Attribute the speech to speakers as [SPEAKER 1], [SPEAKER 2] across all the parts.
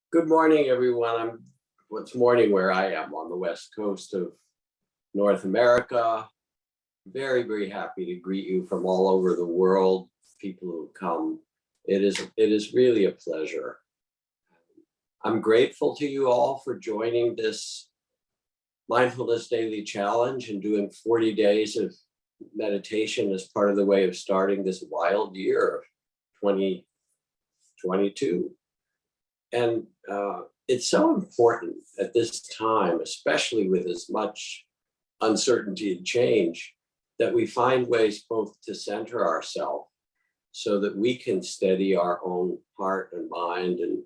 [SPEAKER 1] Good morning, everyone. It's morning where I am on the west coast of North America. Very, very happy to greet you from all over the world, people who come. It is really a pleasure. I'm grateful to you all for joining this Mindfulness Daily Challenge and doing 40 days of meditation as part of the way of starting this wild year of 2022. And it's so important at this time, especially with as much uncertainty and change, that we find ways both to center ourselves so that we can steady our own heart and mind and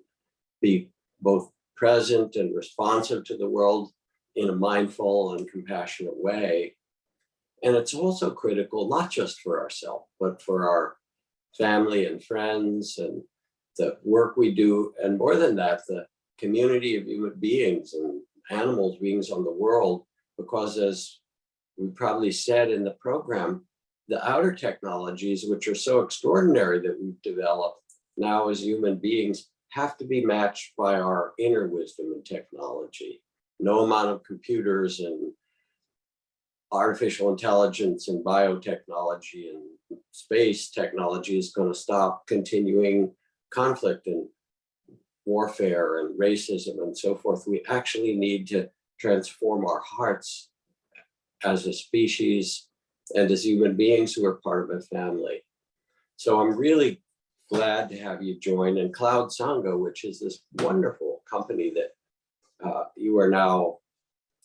[SPEAKER 1] be both present and responsive to the world in a mindful and compassionate way. And it's also critical, not just for ourselves, but for our family and friends and the work we do, and more than that, the community of human beings and animals, beings on the world, because as we probably said in the program, the outer technologies, which are so extraordinary that we've developed now as human beings, have to be matched by our inner wisdom and technology. No amount of computers and artificial intelligence and biotechnology and space technology is going to stop continuing conflict and warfare and racism and so forth. We actually need to transform our hearts as a species and as human beings who are part of a family. So I'm really glad to have you join. And Cloud Sangha, which is this wonderful company that you are now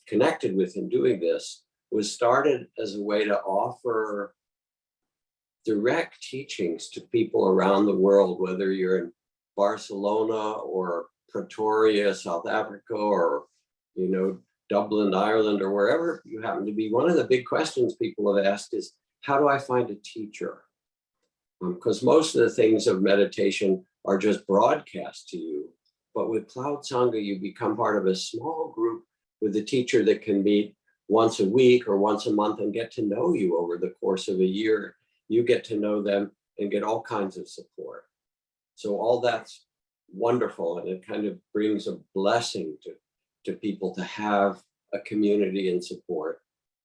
[SPEAKER 1] connected with in doing this, was started as a way to offer direct teachings to people around the world, whether you're in Barcelona or Pretoria, South Africa, or Dublin, Ireland, or wherever you happen to be. One of the big questions people have asked is, how do I find a teacher? Because most of the things of meditation are just broadcast to you. But with Cloud Sangha, you become part of a small group with a teacher that can meet once a week or once a month and get to know you over the course of a year. You get to know them and get all kinds of support. So all that's wonderful, and it kind of brings a blessing to people to have a community and support.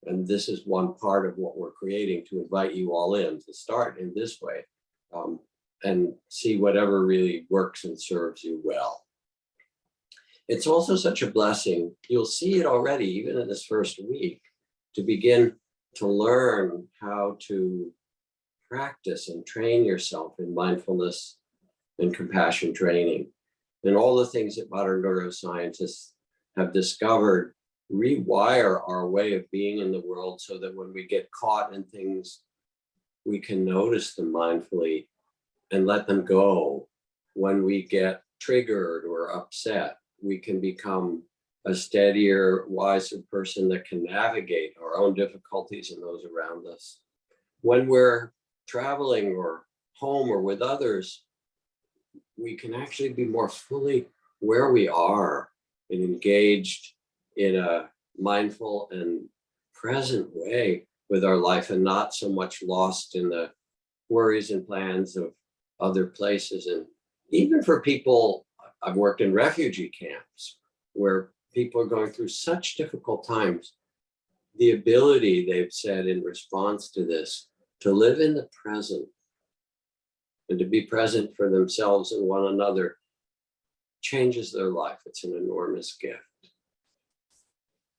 [SPEAKER 1] And this is one part of what we're creating, to invite you all in to start in this way and see whatever really works and serves you well. It's also such a blessing. You'll see it already, even in this first week, to begin to learn how to practice and train yourself in mindfulness and compassion training. And all the things that modern neuroscientists have discovered rewire our way of being in the world so that when we get caught in things, we can notice them mindfully and let them go. When we get triggered or upset, we can become a steadier, wiser person that can navigate our own difficulties and those around us. When we're traveling or home or with others, we can actually be more fully where we are and engaged in a mindful and present way with our life, and not so much lost in the worries and plans of other places. And even for people, I've worked in refugee camps where people are going through such difficult times. The ability, they've said in response to this, to live in the present and to be present for themselves and one another changes their life. It's an enormous gift.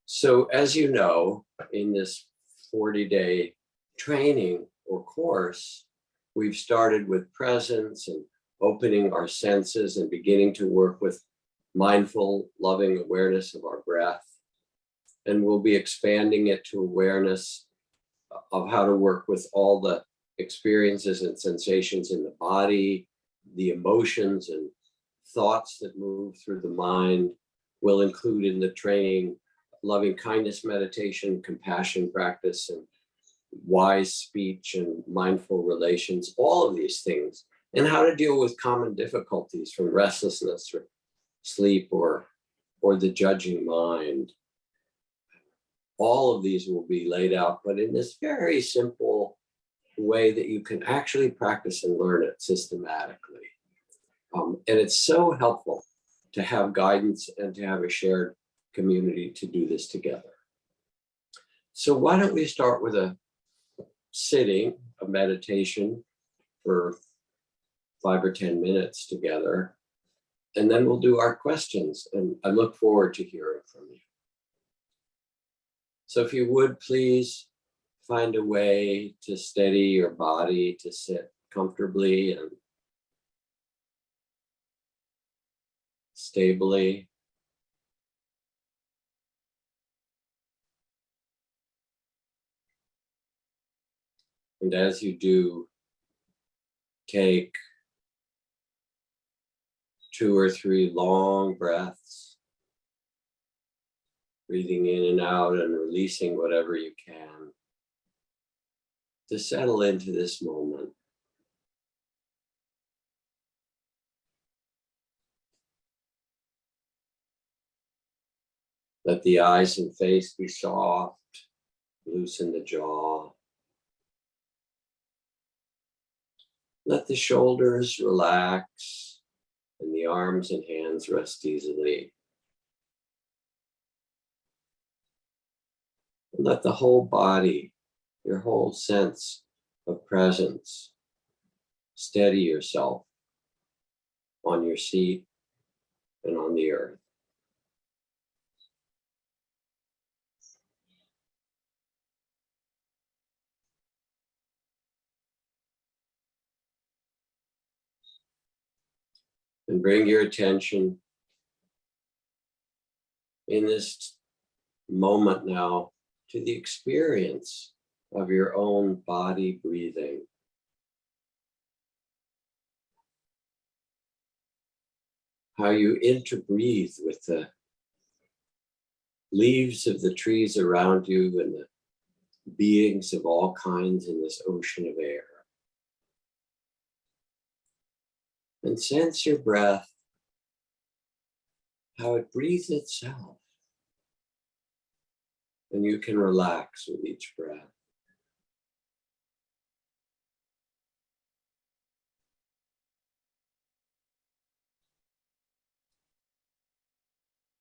[SPEAKER 1] So as you know, in this 40-day training or course, we've started with presence and opening our senses and beginning to work with mindful, loving awareness of our breath. And we'll be expanding it to awareness of how to work with all the experiences and sensations in the body, the emotions and thoughts that move through the mind. We'll include in the training loving kindness meditation, compassion practice, and wise speech and mindful relations, all of these things, and how to deal with common difficulties from restlessness or sleep or the judging mind. All of these will be laid out, but in this very simple way that you can actually practice and learn it systematically. And it's so helpful to have guidance and to have a shared community to do this together. So why don't we start with a meditation for 5 or 10 minutes together, and then we'll do our questions, and I look forward to hearing from you. So if you would please find a way to steady your body to sit comfortably and stably. And as you do, take 2 or 3 long breaths, breathing in and out and releasing whatever you can to settle into this moment. Let the eyes and face be soft, loosen the jaw. Let the shoulders relax and the arms and hands rest easily. And let the whole body, your whole sense of presence, steady yourself on your seat and on the earth. And bring your attention in this moment now to the experience of your own body breathing. How you interbreathe with the leaves of the trees around you and the beings of all kinds in this ocean of air. And sense your breath, how it breathes itself. And you can relax with each breath.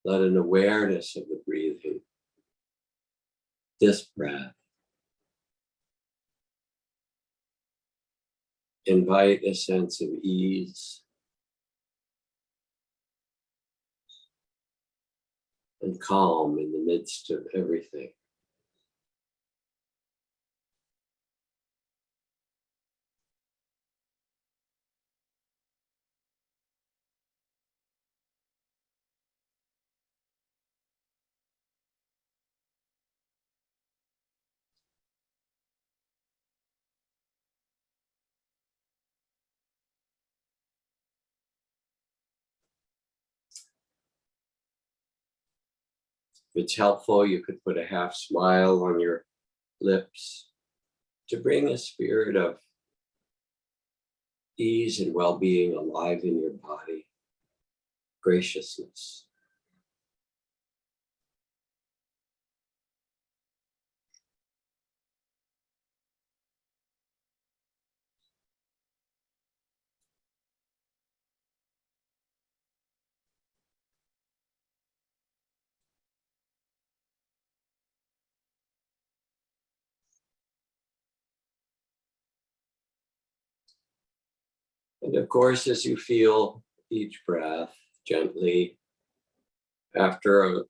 [SPEAKER 1] Let an awareness of the breathing, this breath, invite a sense of ease and calm in the midst of everything. If it's helpful, you could put a half smile on your lips to bring a spirit of ease and well-being alive in your body, graciousness. And of course, as you feel each breath gently, after a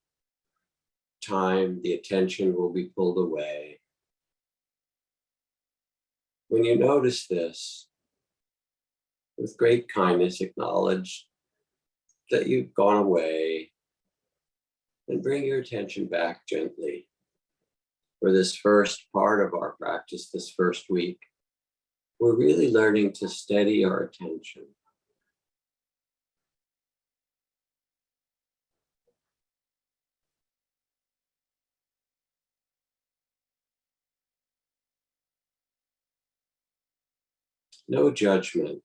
[SPEAKER 1] time, the attention will be pulled away. When you notice this, with great kindness, acknowledge that you've gone away and bring your attention back gently. For this first part of our practice, this first week, we're really learning to steady our attention. No judgment.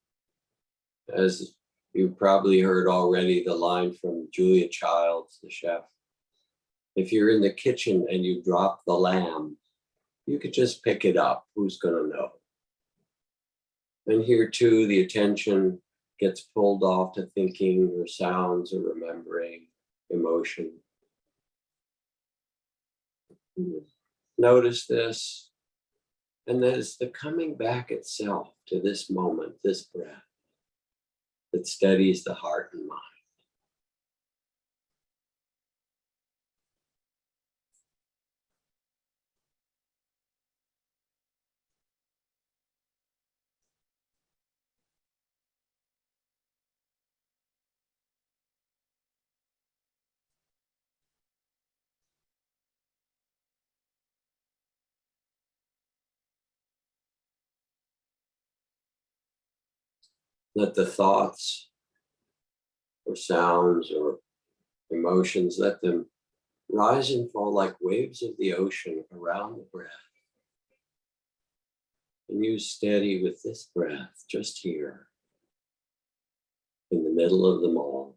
[SPEAKER 1] As you've probably heard already, the line from Julia Childs, the chef. If you're in the kitchen and you drop the lamb, you could just pick it up. Who's going to know? And here too, the attention gets pulled off to thinking or sounds or remembering emotion. Notice this, and then it's the coming back itself to this moment, this breath, that steadies the heart and mind. Let the thoughts or sounds or emotions, let them rise and fall like waves of the ocean around the breath. And you steady with this breath just here in the middle of them all.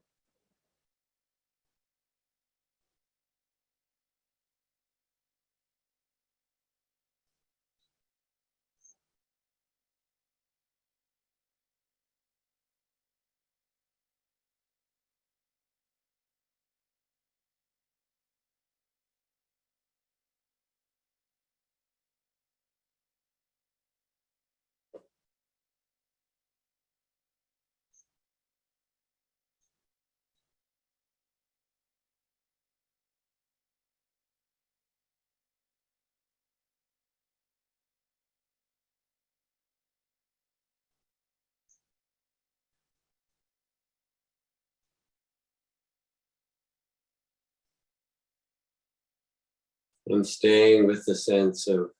[SPEAKER 1] And staying with the sense of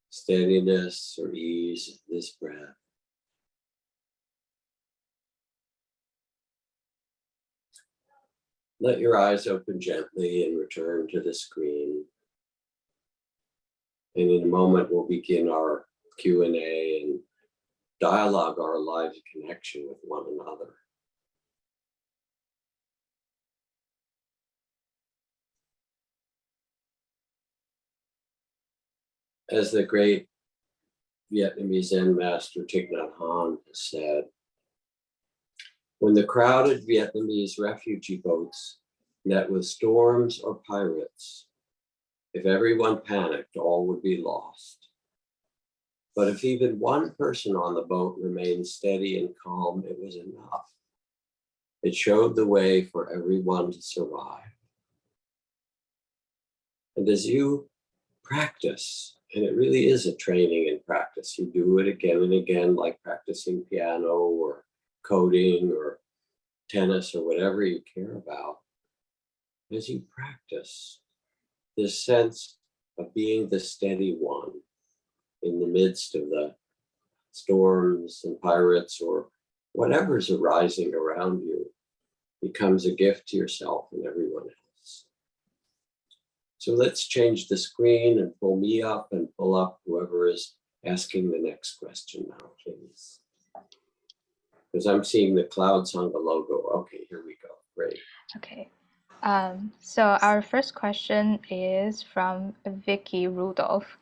[SPEAKER 1] steadiness or ease of this breath. Let your eyes open gently and return to the screen. And in a moment, we'll begin our Q&A and dialogue our live connection with one another. As the great Vietnamese Zen master Thich Nhat Hanh has said, when the crowded Vietnamese refugee boats met with storms or pirates, if everyone panicked, all would be lost. But if even one person on the boat remained steady and calm, it was enough. It showed the way for everyone to survive. And as you practice, and it really is a training and practice, you do it again and again, like practicing piano or coding or tennis or whatever you care about. As you practice, this sense of being the steady one in the midst of the storms and pirates or whatever's arising around you becomes a gift to yourself and everyone else. So let's change the screen and pull me up and pull up whoever is asking the next question now, please. Because I'm seeing the clouds on the logo. Okay, here we go. Great.
[SPEAKER 2] Okay. So our first question is from Vicky Rudolph.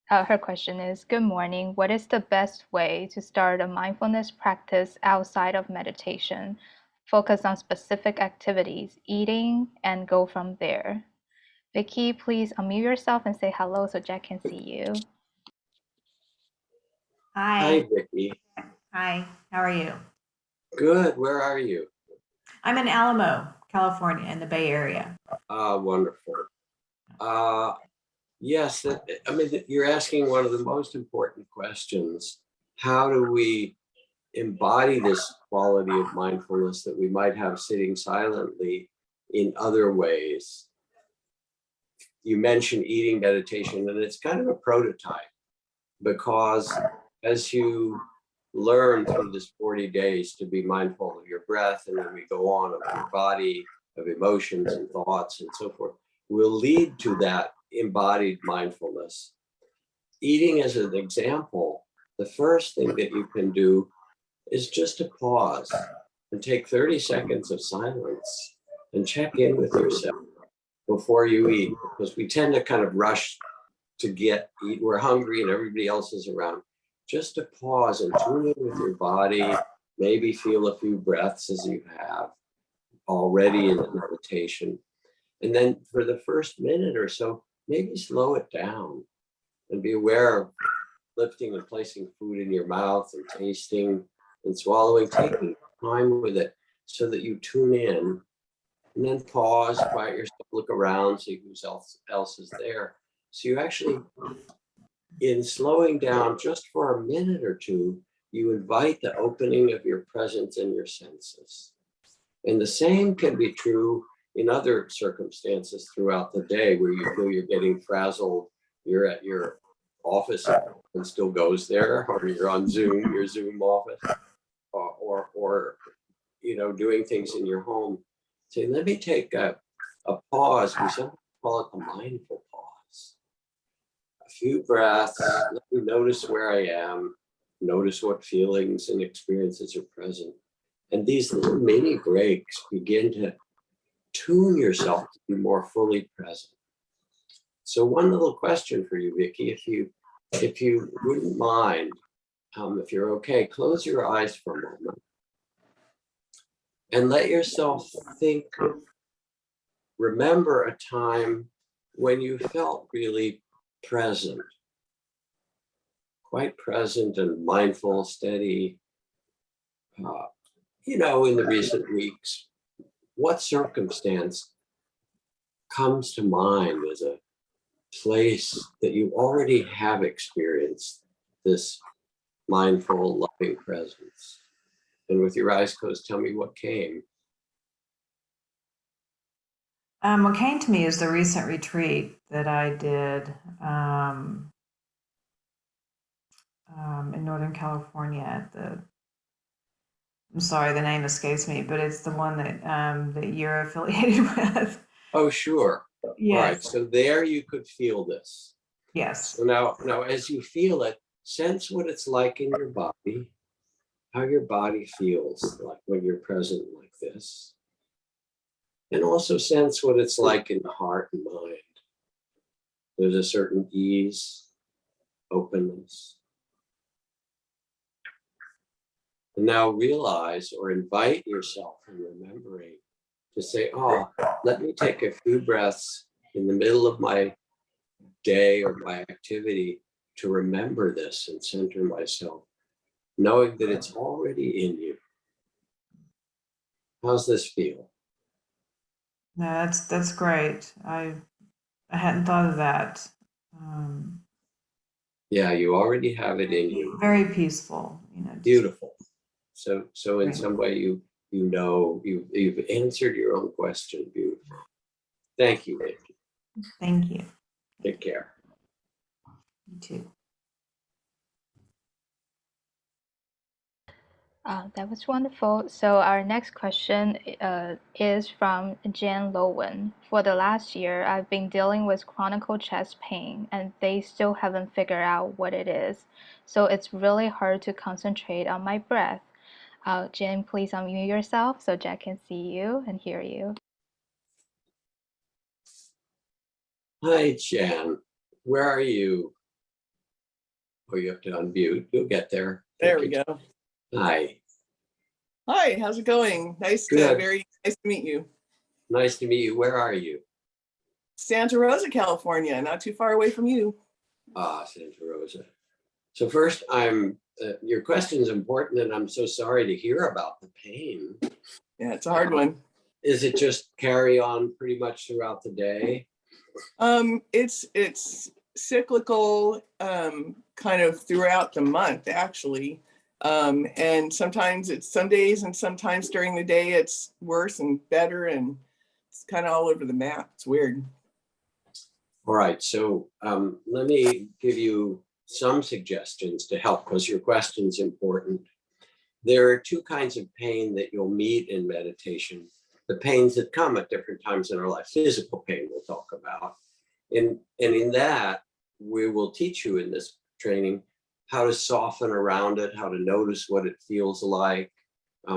[SPEAKER 2] Her question is, good morning. What is the best way to start a mindfulness practice outside of meditation? Focus on specific activities, eating, and go from there. Vicky, please unmute yourself and say hello so Jack can see you.
[SPEAKER 1] Hi, Vicky.
[SPEAKER 3] Hi, how are you?
[SPEAKER 1] Good. Where are you?
[SPEAKER 3] I'm in Alamo, California, in the Bay Area.
[SPEAKER 1] Wonderful. Yes, you're asking one of the most important questions. How do we embody this quality of mindfulness that we might have sitting silently in other ways? You mentioned eating meditation, and it's kind of a prototype because as you learn through this 40 days to be mindful of your breath, and then we go on of your body, of emotions and thoughts and so forth, will lead to that embodied mindfulness. Eating as an example, the first thing that you can do is just to pause and take 30 seconds of silence and check in with yourself before you eat, because we tend to kind of rush to eat. We're hungry and everybody else is around. Just to pause and tune in with your body, maybe feel a few breaths as you have already in the meditation. And then for the first minute or so, maybe slow it down and be aware of lifting and placing food in your mouth and tasting and swallowing, taking time with it so that you tune in and then pause, quiet yourself, look around, see who else is there. So you actually, in slowing down just for a minute or two, you invite the opening of your presence and your senses. And the same can be true in other circumstances throughout the day where you feel you're getting frazzled, you're at your office and still goes there, or you're on Zoom, your Zoom office, or doing things in your home. Say, let me take a pause. We sometimes call it the mindful pause. A few breaths, let me notice where I am, notice what feelings and experiences are present. And these little mini breaks begin to tune yourself to be more fully present. So one little question for you, Vicki, if you wouldn't mind, if you're okay, close your eyes for a moment and let yourself think, remember a time when you felt really present, quite present and mindful, steady. In the recent weeks, what circumstance comes to mind as a place that you already have experienced this mindful, loving presence? And with your eyes closed, tell me what came.
[SPEAKER 3] What came to me is the recent retreat that I did in Northern California at I'm sorry, the name escapes me, but it's the one that you're affiliated with.
[SPEAKER 1] Oh, sure.
[SPEAKER 3] Yes.
[SPEAKER 1] All right. So there you could feel this.
[SPEAKER 3] Yes.
[SPEAKER 1] So now as you feel it, sense what it's like in your body, how your body feels like when you're present like this. And also sense what it's like in the heart and mind. There's a certain ease, openness. And now realize or invite yourself in remembering to say, let me take a few breaths in the middle of my day or my activity to remember this and center myself, knowing that it's already in you. How's this feel?
[SPEAKER 3] No, that's great. I hadn't thought of that.
[SPEAKER 1] Yeah, you already have it in you.
[SPEAKER 3] Very peaceful,
[SPEAKER 1] Beautiful. So in some way you've answered your own question. Beautiful. Thank you, Vicki.
[SPEAKER 3] Thank you.
[SPEAKER 1] Take care.
[SPEAKER 3] You too.
[SPEAKER 2] That was wonderful. So our next question is from Jan Lowen. For the last year, I've been dealing with chronic chest pain, and they still haven't figured out what it is. So it's really hard to concentrate on my breath. Jan, please unmute yourself so Jack can see you and hear you.
[SPEAKER 1] Hi, Jan. Where are you? Oh, you have to unmute. You'll get there.
[SPEAKER 4] There we go.
[SPEAKER 1] Hi.
[SPEAKER 4] Hi, how's it going? Very nice to meet you.
[SPEAKER 1] Nice to meet you. Where are you?
[SPEAKER 4] Santa Rosa, California, not too far away from you.
[SPEAKER 1] Santa Rosa. So first, your question is important, and I'm so sorry to hear about the pain.
[SPEAKER 4] Yeah, it's a hard one.
[SPEAKER 1] Is it just carry on pretty much throughout the day?
[SPEAKER 4] It's cyclical, kind of throughout the month, actually. And sometimes it's some days, and sometimes during the day it's worse and better, and it's kind of all over the map. It's weird.
[SPEAKER 1] All right, so let me give you some suggestions to help, because your question's important. There are two kinds of pain that you'll meet in meditation. The pains that come at different times in our life. Physical pain we'll talk about. And in that, we will teach you in this training how to soften around it, how to notice what it feels like,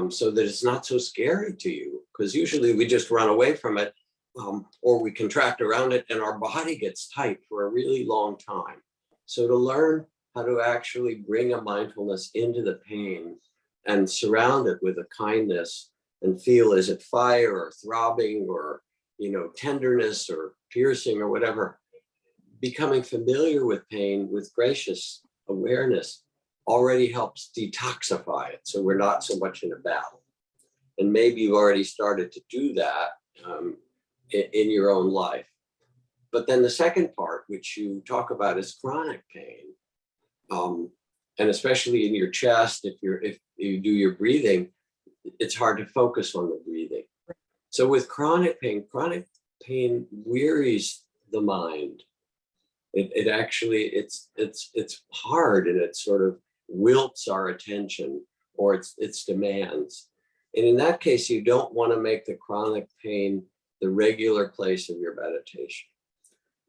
[SPEAKER 1] so that it's not so scary to you. Because usually we just run away from it, or we contract around it and our body gets tight for a really long time. So to learn how to actually bring a mindfulness into the pain and surround it with a kindness and feel, is it fire or throbbing or, tenderness or piercing or whatever. Becoming familiar with pain with gracious awareness already helps detoxify it. So we're not so much in a battle. And maybe you've already started to do that in your own life. But then the second part, which you talk about, is chronic pain. And especially in your chest, if you do your breathing, it's hard to focus on the breathing. So with chronic pain wearies the mind. It actually, it's hard, and it sort of wilts our attention, or its demands. And in that case, you don't want to make the chronic pain the regular place of your meditation.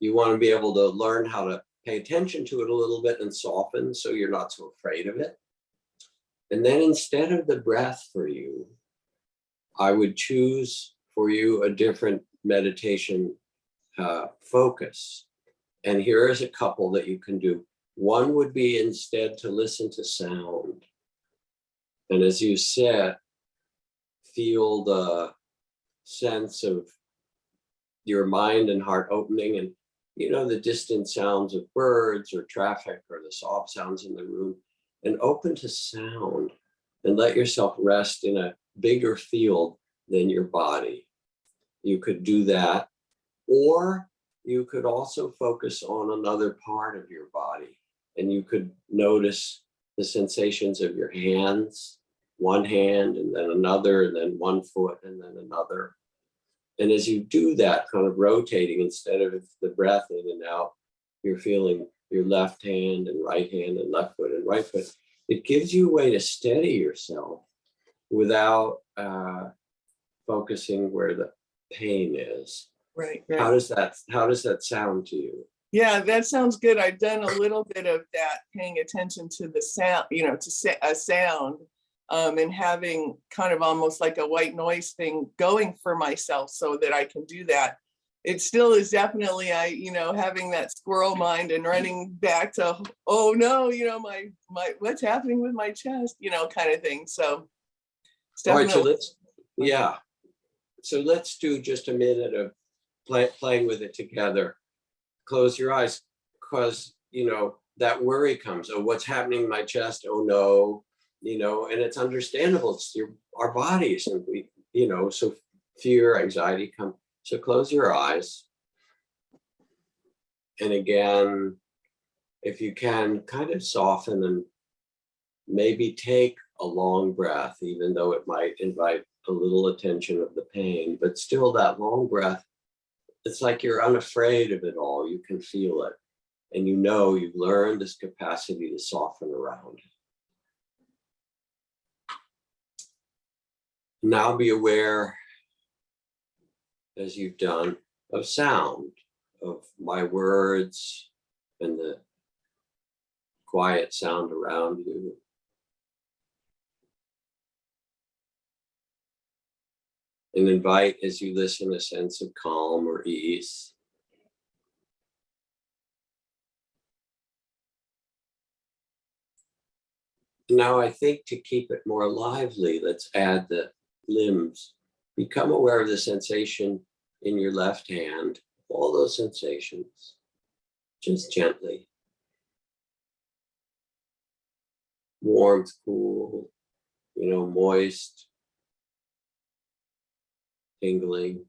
[SPEAKER 1] You want to be able to learn how to pay attention to it a little bit and soften, so you're not so afraid of it. And then instead of the breath for you, I would choose for you a different meditation focus. And here is a couple that you can do. One would be instead to listen to sound. And as you sit, feel the sense of your mind and heart opening, and the distant sounds of birds or traffic or the soft sounds in the room, and open to sound, and let yourself rest in a bigger field than your body. You could do that, or you could also focus on another part of your body, and you could notice the sensations of your hands, one hand and then another, and then one foot and then another. And as you do that, kind of rotating, instead of the breath in and out, you're feeling your left hand and right hand and left foot and right foot. It gives you a way to steady yourself without focusing where the pain is.
[SPEAKER 4] Right.
[SPEAKER 1] How does that sound to you?
[SPEAKER 4] Yeah, that sounds good. I've done a little bit of that, paying attention to the sound, to a sound, and having kind of almost like a white noise thing going for myself so that I can do that. It still is definitely, having that squirrel mind and running back to, oh no, my what's happening with my chest, kind of thing. So it's
[SPEAKER 1] All right,
[SPEAKER 4] definitely.
[SPEAKER 1] So let's do just a minute of playing with it together. Close your eyes, because that worry comes. Oh, what's happening in my chest? Oh no, and it's understandable. It's our bodies, and we, so fear, anxiety come. So close your eyes, and again, if you can, kind of soften and maybe take a long breath, even though it might invite a little attention of the pain, but still that long breath. It's like you're unafraid of it all. You can feel it. And you've learned this capacity to soften around. Now be aware, as you've done, of sound, of my words and the quiet sound around you. And invite, as you listen, a sense of calm or ease. Now, I think to keep it more lively, let's add the limbs. Become aware of the sensation in your left hand, all those sensations, just gently. Warmth, cool, moist, tingling.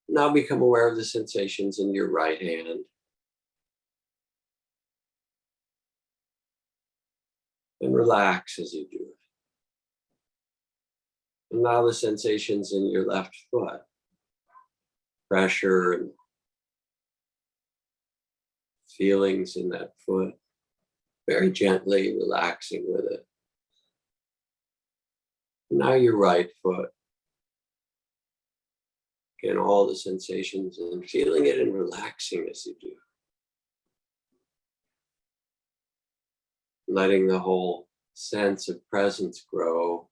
[SPEAKER 1] Now become aware of the sensations in your right hand. And relax as you do it. And now the sensations in your left foot. Pressure and feelings in that foot. Very gently relaxing with it. And now your right foot. Again, all the sensations, and feeling it and relaxing as you do. Letting the whole sense of presence grow.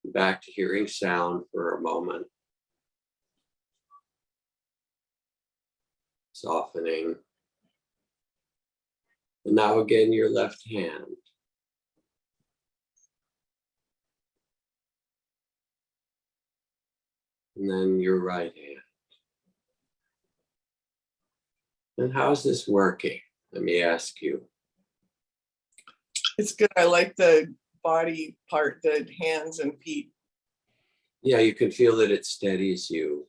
[SPEAKER 1] Back to hearing sound for a moment. Softening. And now again, your left hand. And then your right hand. And how's this working? Let me ask you.
[SPEAKER 4] It's good. I like the body part, the hands and feet.
[SPEAKER 1] Yeah, you can feel that it steadies you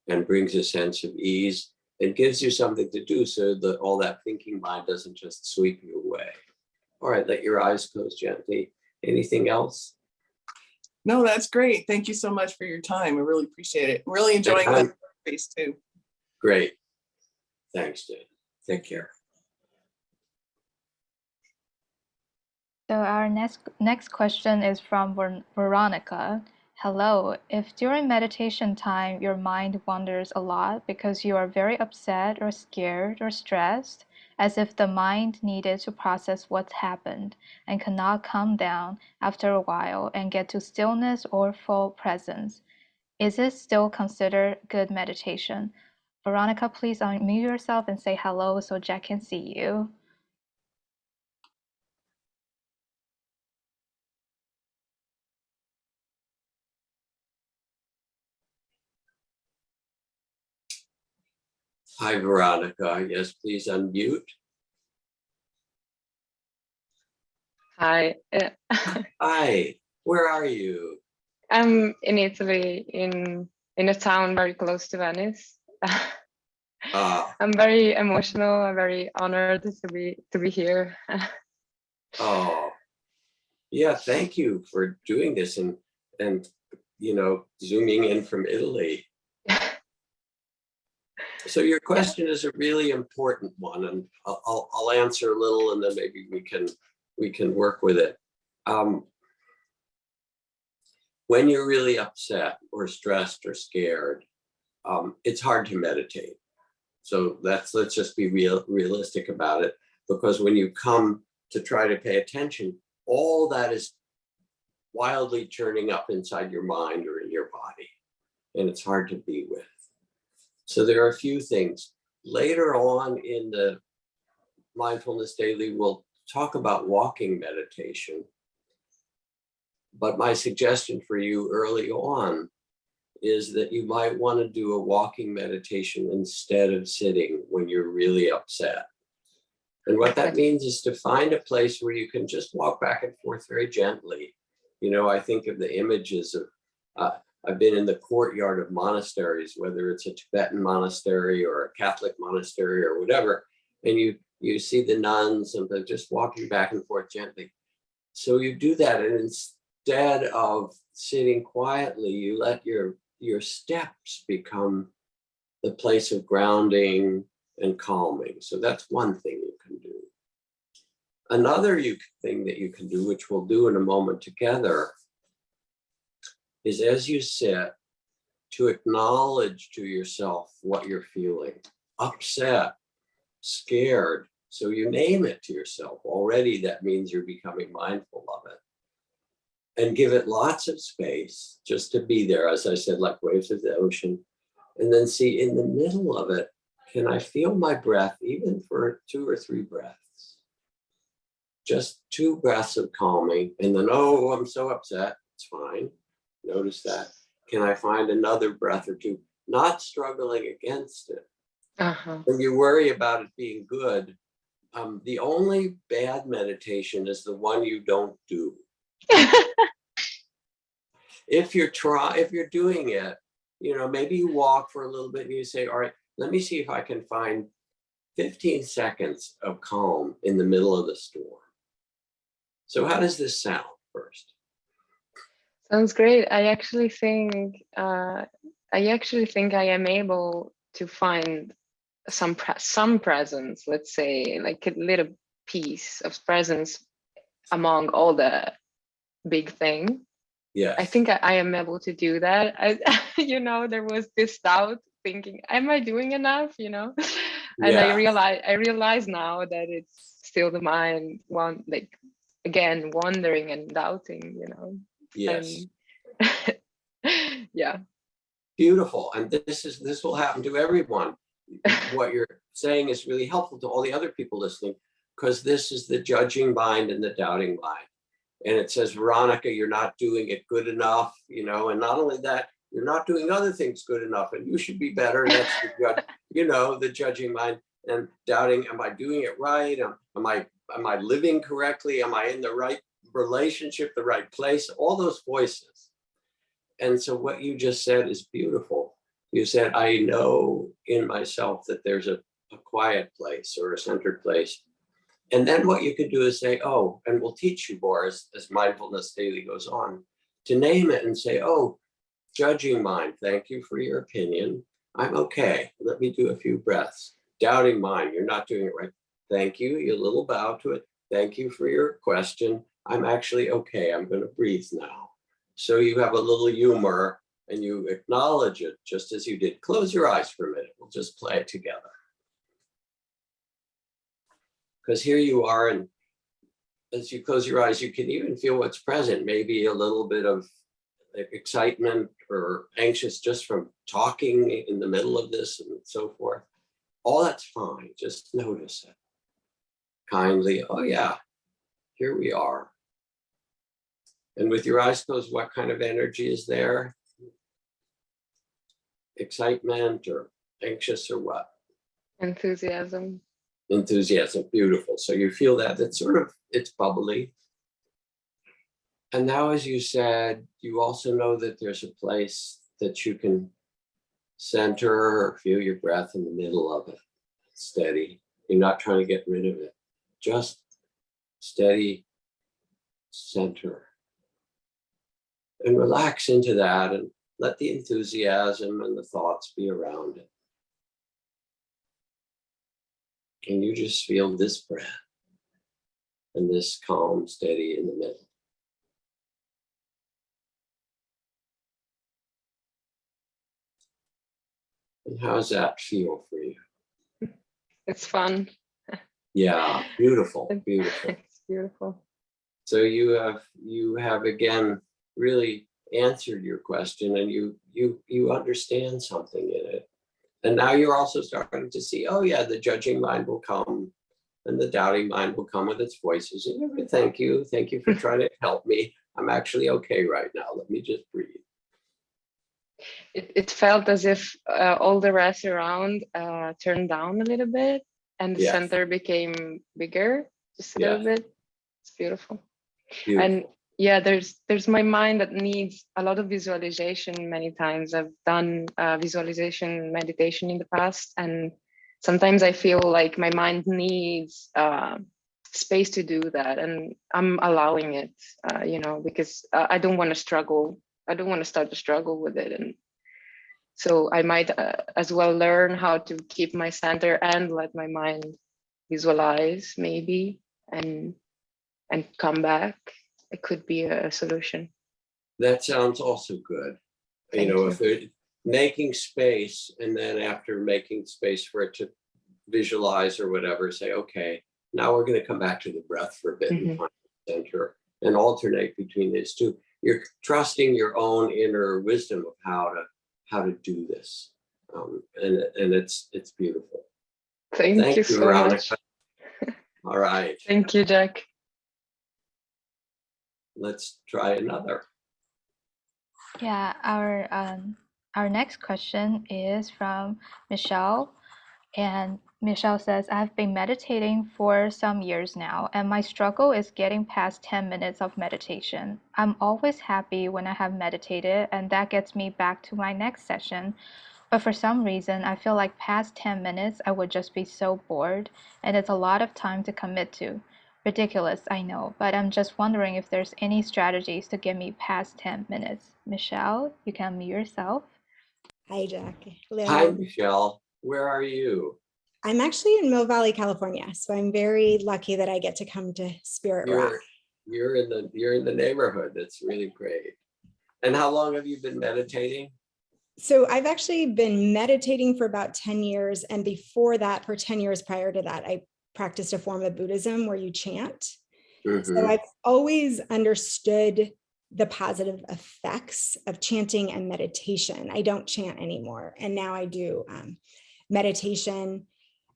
[SPEAKER 1] and brings a sense of ease and gives you something to do so that all that thinking mind doesn't just sweep you away. All right, let your eyes close gently. Anything else?
[SPEAKER 4] No, that's great. Thank you so much for your time. I really appreciate it. I'm really enjoying the space too.
[SPEAKER 1] Great. Thanks, Jen. Take care.
[SPEAKER 2] So our next question is from Veronica. Hello, if during meditation time your mind wanders a lot because you are very upset or scared or stressed, as if the mind needed to process what's happened and cannot calm down after a while and get to stillness or full presence, is it still considered good meditation? Veronica, please unmute yourself and say hello so Jack can see you.
[SPEAKER 1] Hi, Veronica. Yes, please unmute.
[SPEAKER 5] Hi,
[SPEAKER 1] Hi, where are you?
[SPEAKER 5] I'm in Italy, in a town very close to Venice. I'm very emotional. I'm very honored to be here.
[SPEAKER 1] Oh, yeah, thank you for doing this and you know, zooming in from Italy. So your question is a really important one, and I'll answer a little, and then maybe we can work with it. When you're really upset or stressed or scared, it's hard to meditate. So let's just be realistic about it, because when you come to try to pay attention, all that is wildly churning up inside your mind or in your body, and it's hard to be with. So there are a few things. Later on in the Mindfulness Daily, we'll talk about walking meditation. But my suggestion for you early on is that you might want to do a walking meditation instead of sitting when you're really upset. And what that means is to find a place where you can just walk back and forth very gently. You know, I think of the images of, I've been in the courtyard of monasteries, whether it's a Tibetan monastery or a Catholic monastery or whatever, and you see the nuns and they're just walking back and forth gently. So you do that, and instead of sitting quietly, you let your steps become the place of grounding and calming. So that's one thing you can do. Another thing that you can do, which we'll do in a moment together, is as you sit, to acknowledge to yourself what you're feeling. Upset, scared. So you name it to yourself. Already that means you're becoming mindful of it. And give it lots of space just to be there, as I said, like waves of the ocean. And then see in the middle of it, can I feel my breath even for 2 or 3 breaths? Just 2 breaths of calming, and then, oh, I'm so upset. It's fine. Notice that. Can I find another breath or 2? Not struggling against it. When you worry about it being good, the only bad meditation is the one you don't do. If you're doing it, you know, maybe you walk for a little bit and you say, all right, let me see if I can find 15 seconds of calm in the middle of the storm. So how does this sound first?
[SPEAKER 5] Sounds great. I actually think I am able to find some presence, let's say, like a little piece of presence among all the big thing.
[SPEAKER 1] Yeah,
[SPEAKER 5] I think I am able to do that. You know, there was this doubt, thinking, am I doing enough? You know, and
[SPEAKER 1] yeah.
[SPEAKER 5] I realize now that it's still the mind, again, wondering and doubting. You know.
[SPEAKER 1] Yes.
[SPEAKER 5] And yeah.
[SPEAKER 1] Beautiful. And this will happen to everyone. What you're saying is really helpful to all the other people listening. because this is the judging mind and the doubting mind. And it says, Veronica, you're not doing it good enough, and not only that, you're not doing other things good enough, and you should be better. And that's the judging mind, and doubting, am I doing it right? Am I living correctly? Am I in the right relationship, the right place? All those voices. And so what you just said is beautiful. You said, I know in myself that there's a quiet place or a centered place. And then what you could do is say, oh, and we'll teach you more as Mindfulness Daily goes on, to name it and say, oh, judging mind, thank you for your opinion. I'm okay. Let me do a few breaths. Doubting mind, you're not doing it right. Thank you. You little bow to it. Thank you for your question. I'm actually okay. I'm going to breathe now. So you have a little humor and you acknowledge it just as you did. Close your eyes for a minute. We'll just play it together. Because here you are, and as you close your eyes, you can even feel what's present, maybe a little bit of excitement or anxious just from talking in the middle of this and so forth. All that's fine, just notice it. Kindly, oh yeah, here we are. And with your eyes closed, what kind of energy is there? Excitement or anxious or what?
[SPEAKER 5] Enthusiasm.
[SPEAKER 1] Enthusiasm, beautiful. So you feel that it's bubbly. And now, as you said, you also know that there's a place that you can center or feel your breath in the middle of it. Steady. You're not trying to get rid of it. Just steady center. And relax into that and let the enthusiasm and the thoughts be around it. And you just feel this breath and this calm, steady in the middle. And how does that feel for you?
[SPEAKER 5] It's fun.
[SPEAKER 1] Yeah, beautiful, beautiful.
[SPEAKER 5] It's beautiful.
[SPEAKER 1] So you have again really answered your question, and you understand something in it. And now you're also starting to see, oh yeah, the judging mind will come and the doubting mind will come with its voices. And thank you for trying to help me. I'm actually okay right now. Let me just breathe.
[SPEAKER 5] It felt as if all the rest around turned down a little bit, and the center became bigger, just a little bit. It's beautiful. And yeah, there's my mind that needs a lot of visualization many times. I've done visualization meditation in the past, and sometimes I feel like my mind needs space to do that, and I'm allowing it, because I don't want to struggle. I don't want to start to struggle with it. And so I might as well learn how to keep my center and let my mind visualize maybe and come back. It could be a solution.
[SPEAKER 1] That sounds also good. If they're making space, and then after making space for it to visualize or whatever, say, okay, now we're going to come back to the breath for a bit and find the center and alternate between these two. You're trusting your own inner wisdom of how to do this, and it's beautiful.
[SPEAKER 5] Thank you so much.
[SPEAKER 1] All right.
[SPEAKER 5] Thank you, Jack.
[SPEAKER 1] Let's try another.
[SPEAKER 2] Yeah, our next question is from Michelle. And Michelle says, I've been meditating for some years now, and my struggle is getting past 10 minutes of meditation. I'm always happy when I have meditated, and that gets me back to my next session. But for some reason, I feel like past 10 minutes, I would just be so bored, and it's a lot of time to commit to. Ridiculous, I know, but I'm just wondering if there's any strategies to get me past 10 minutes. Michelle, you can unmute yourself.
[SPEAKER 6] Hi, Jack. Hello.
[SPEAKER 1] Hi, Michelle. Where are you?
[SPEAKER 6] I'm actually in Mill Valley, California. So I'm very lucky that I get to come to Spirit Rock.
[SPEAKER 1] You're in the neighborhood. That's really great. And how long have you been meditating?
[SPEAKER 6] So I've actually been meditating for about 10 years. And before that, for 10 years prior to that, I practiced a form of Buddhism where you chant. So I've always understood the positive effects of chanting and meditation. I don't chant anymore. And now I do meditation.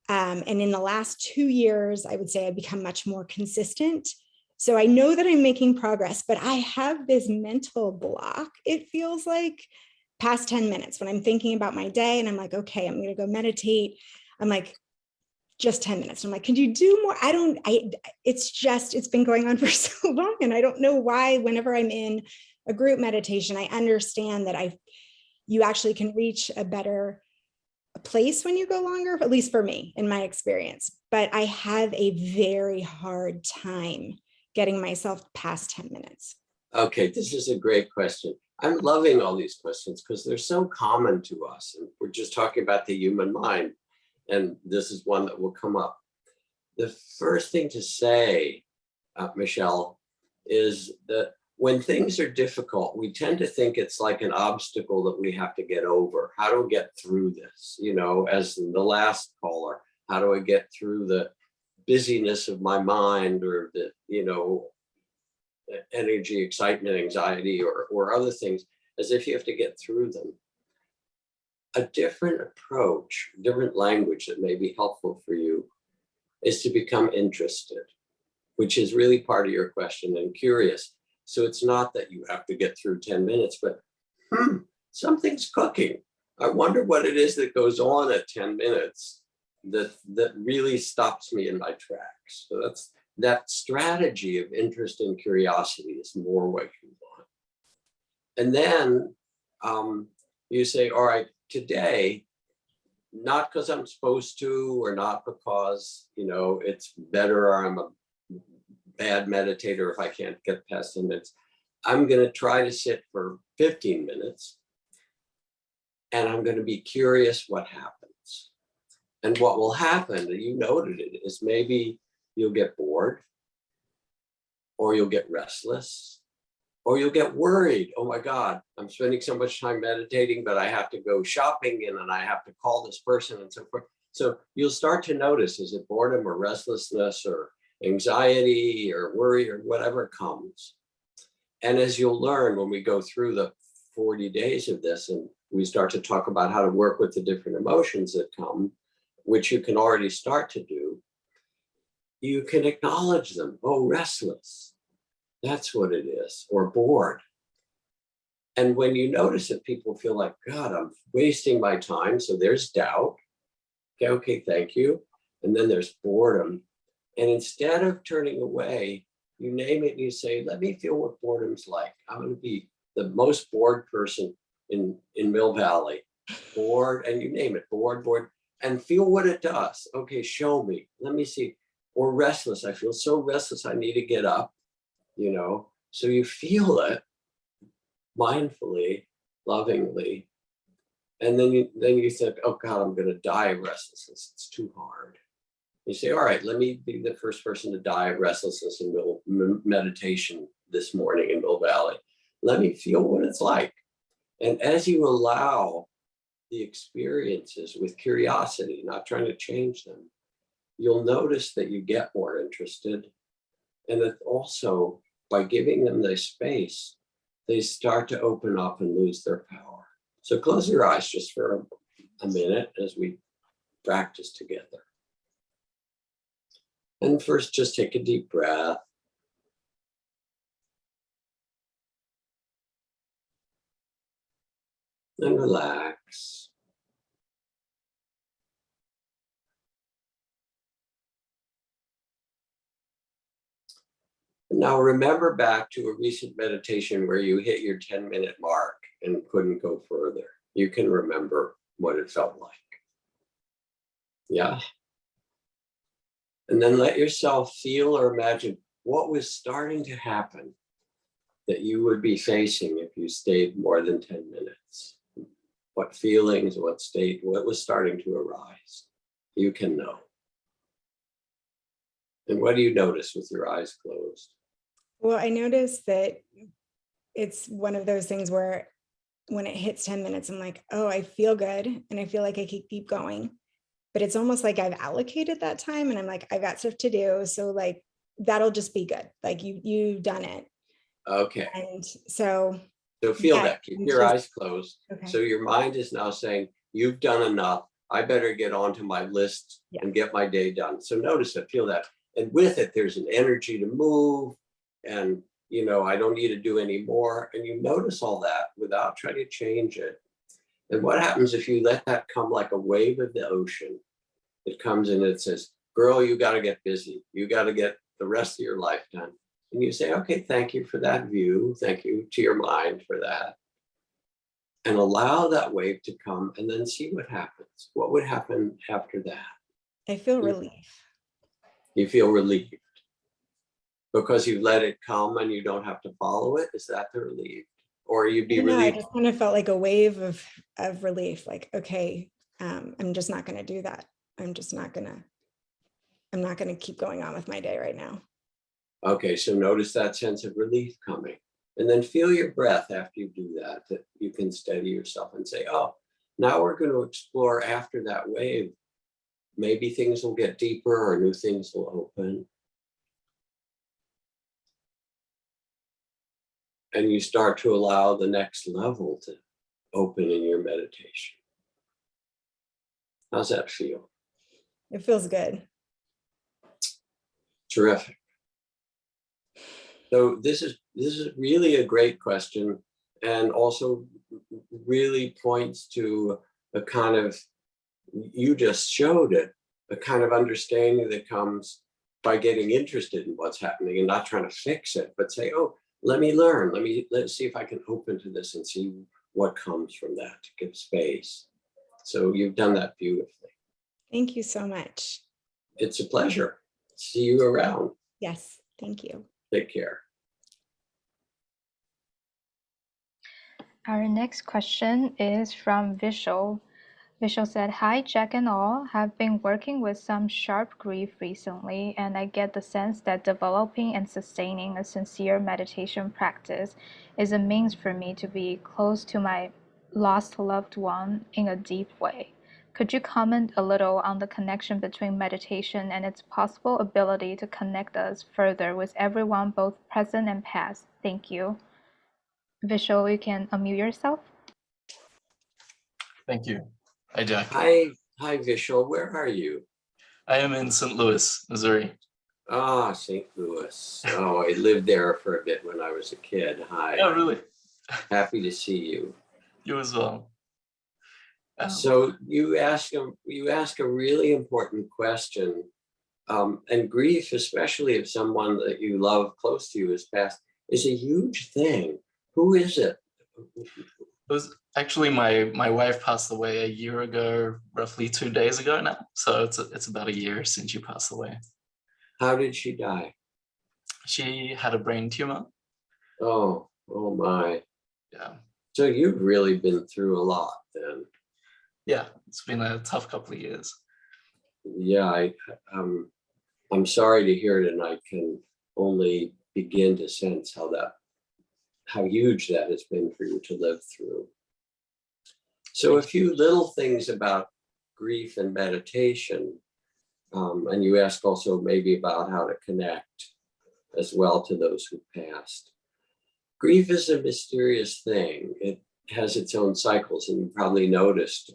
[SPEAKER 6] And in the last 2 years, I would say I've become much more consistent. So I know that I'm making progress, but I have this mental block, it feels like, past 10 minutes when I'm thinking about my day and I'm like, okay, I'm going to go meditate. I'm like, just 10 minutes. I'm like, could you do more? It's been going on for so long. And I don't know why, whenever I'm in a group meditation, I understand that you actually can reach a better place when you go longer, at least for me, in my experience. But I have a very hard time getting myself past 10 minutes.
[SPEAKER 1] Okay, this is a great question. I'm loving all these questions because they're so common to us. And we're just talking about the human mind. And this is one that will come up. The first thing to say, Michelle, is that when things are difficult, we tend to think it's like an obstacle that we have to get over. How do we get through this? You know, as the last caller, how do I get through the busyness of my mind, or the, you know, energy, excitement, anxiety, or other things, as if you have to get through them. A different approach, different language that may be helpful for you is to become interested, which is really part of your question, and curious. So it's not that you have to get through 10 minutes, but something's cooking. I wonder what it is that goes on at 10 minutes that really stops me in my tracks. So that strategy of interest and curiosity is more what you want. And then you say, all right, today, not because I'm supposed to, or not because, you know, it's better, or I'm a bad meditator if I can't get past 10 minutes. I'm going to try to sit for 15 minutes, and I'm going to be curious what happens. And what will happen, and you noted it, is maybe you'll get bored, or you'll get restless, or you'll get worried. Oh my God, I'm spending so much time meditating, but I have to go shopping, and then I have to call this person, and so forth. So you'll start to notice, is it boredom or restlessness or anxiety or worry or whatever comes. And as you'll learn when we go through the 40 days of this, and we start to talk about how to work with the different emotions that come, which you can already start to do, you can acknowledge them. Oh, restless. That's what it is. Or bored. And when you notice that people feel like, God, I'm wasting my time. So there's doubt. Okay, thank you. And then there's boredom. And instead of turning away, you name it and you say, let me feel what boredom's like. I'm going to be the most bored person in Mill Valley. Bored, and you name it, bored, and feel what it does. Okay, show me. Let me see. Or restless. I feel so restless, I need to get up, you know. So you feel it mindfully, lovingly. And then you think, oh God, I'm going to die of restlessness. It's too hard. You say, all right, let me be the first person to die of restlessness in meditation this morning in Mill Valley. Let me feel what it's like. And as you allow the experiences with curiosity, not trying to change them, you'll notice that you get more interested. And that also, by giving them the space, they start to open up and lose their power. So close your eyes just for a minute as we practice together. And first, just take a deep breath. And relax. Now remember back to a recent meditation where you hit your 10-minute mark and couldn't go further. You can remember what it felt like. Yeah. And then let yourself feel or imagine what was starting to happen that you would be facing if you stayed more than 10 minutes. What feelings, what state, what was starting to arise. You can know. And what do you notice with your eyes closed?
[SPEAKER 6] Well, I noticed that it's one of those things where when it hits 10 minutes, I'm like, oh, I feel good. And I feel like I can keep going. But it's almost like I've allocated that time and I'm like, I've got stuff to do. So like, that'll just be good. Like you've done it.
[SPEAKER 1] Okay.
[SPEAKER 6] And so
[SPEAKER 1] feel
[SPEAKER 6] yeah,
[SPEAKER 1] that. Keep your eyes closed.
[SPEAKER 6] Okay.
[SPEAKER 1] So your mind is now saying, you've done enough. I better get onto my list
[SPEAKER 6] Yeah.
[SPEAKER 1] and get my day done. So notice it, feel that. And with it, there's an energy to move, and I don't need to do any more. And you notice all that without trying to change it. And what happens if you let that come like a wave of the ocean? It comes in and it says, girl, you got to get busy. You got to get the rest of your life done. And you say, okay, thank you for that view. Thank you to your mind for that. And allow that wave to come and then see what happens. What would happen after that?
[SPEAKER 6] I feel relief.
[SPEAKER 1] You feel relieved because you let it come and you don't have to follow it. Is that the relief? Or you'd be
[SPEAKER 6] I
[SPEAKER 1] relieved?
[SPEAKER 6] just kind of felt like a wave of relief. Like, okay, I'm just not going to do that. I'm not going to keep going on with my day right now.
[SPEAKER 1] Okay, so notice that sense of relief coming. And then feel your breath after you do that, that you can steady yourself and say, oh, now we're going to explore after that wave. Maybe things will get deeper or new things will open. And you start to allow the next level to open in your meditation. How's that feel?
[SPEAKER 6] It feels good.
[SPEAKER 1] Terrific. So this is really a great question, and also really points to a kind of, you just showed it, a kind of understanding that comes by getting interested in what's happening and not trying to fix it, but say, oh, let me learn. Let's see if I can open to this and see what comes from that, to give space. So you've done that beautifully.
[SPEAKER 6] Thank you so much.
[SPEAKER 1] It's a pleasure. See you around.
[SPEAKER 6] Yes, thank you.
[SPEAKER 1] Take care.
[SPEAKER 2] Our next question is from Vishal. Vishal said, hi, Jack and all. Have been working with some sharp grief recently, and I get the sense that developing and sustaining a sincere meditation practice is a means for me to be close to my lost loved one in a deep way. Could you comment a little on the connection between meditation and its possible ability to connect us further with everyone, both present and past? Thank you. Vishal, you can unmute yourself.
[SPEAKER 7] Thank you. Hi, Jack.
[SPEAKER 1] Hi, Vishal. Where are you?
[SPEAKER 7] I am in St. Louis, Missouri.
[SPEAKER 1] Ah, St. Louis. Oh, I lived there for a bit when I was a kid. Hi.
[SPEAKER 7] Oh, really?
[SPEAKER 1] Happy to see you.
[SPEAKER 7] You as well.
[SPEAKER 1] So you ask a really important question, and grief, especially if someone that you love close to you has passed, is a huge thing. Who is it?
[SPEAKER 7] It was actually my wife passed away a year ago, roughly 2 days ago now. So it's about a year since she passed away.
[SPEAKER 1] How did she die?
[SPEAKER 7] She had a brain tumor.
[SPEAKER 1] Oh my.
[SPEAKER 7] Yeah.
[SPEAKER 1] So you've really been through a lot then.
[SPEAKER 7] Yeah, it's been a tough couple of years.
[SPEAKER 1] Yeah, I'm sorry to hear it, and I can only begin to sense how huge that has been for you to live through. So a few little things about grief and meditation, and you ask also maybe about how to connect as well to those who passed. Grief is a mysterious thing. It has its own cycles, and you probably noticed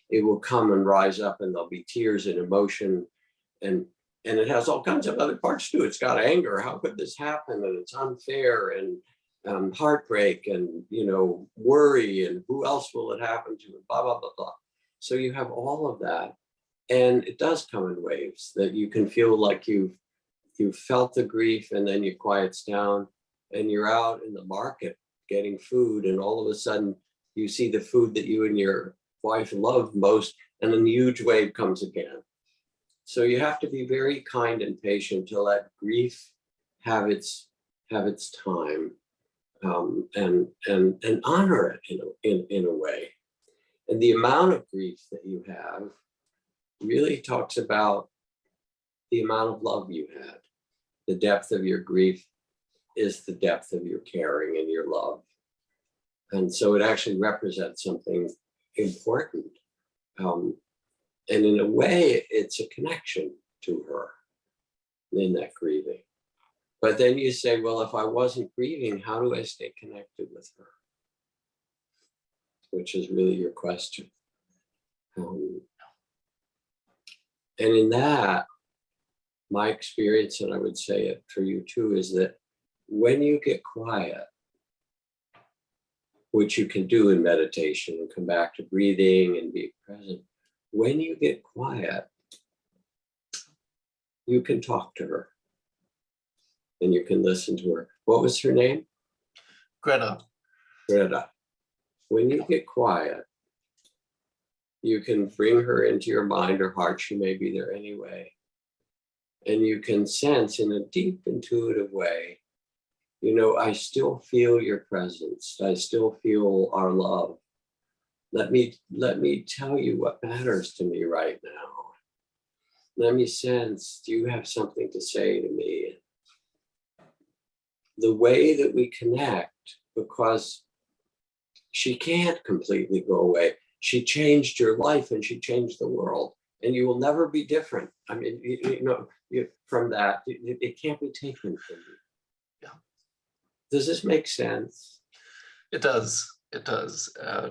[SPEAKER 1] it will come and rise up, and there'll be tears and emotion, and it has all kinds of other parts too. It's got anger. How could this happen? And it's unfair, and heartbreak, and worry, and who else will it happen to? And blah blah blah blah. So you have all of that, and it does come in waves that you can feel like you've felt the grief, and then it quiets down, and you're out in the market getting food, and all of a sudden you see the food that you and your wife love most, and then a huge wave comes again. So you have to be very kind and patient to let grief have its time, and honor it in a way. And the amount of grief that you have really talks about the amount of love you had. The depth of your grief is the depth of your caring and your love. And so it actually represents something important. And in a way, it's a connection to her in that grieving. But then you say, well, if I wasn't grieving, how do I stay connected with her? Which is really your question. And in that, my experience, and I would say it for you too, is that when you get quiet, which you can do in meditation and come back to breathing and be present, when you get quiet, you can talk to her and you can listen to her. What was her name?
[SPEAKER 7] Greta.
[SPEAKER 1] Greta. When you get quiet, you can bring her into your mind or heart. She may be there anyway. And you can sense in a deep, intuitive way, you know, I still feel your presence. I still feel our love. Let me tell you what matters to me right now. Let me sense, do you have something to say to me? The way that we connect, because she can't completely go away. She changed your life and she changed the world, and you will never be different. I mean, from that, it can't be taken from you.
[SPEAKER 7] Yeah.
[SPEAKER 1] Does this make sense?
[SPEAKER 7] It does. It does.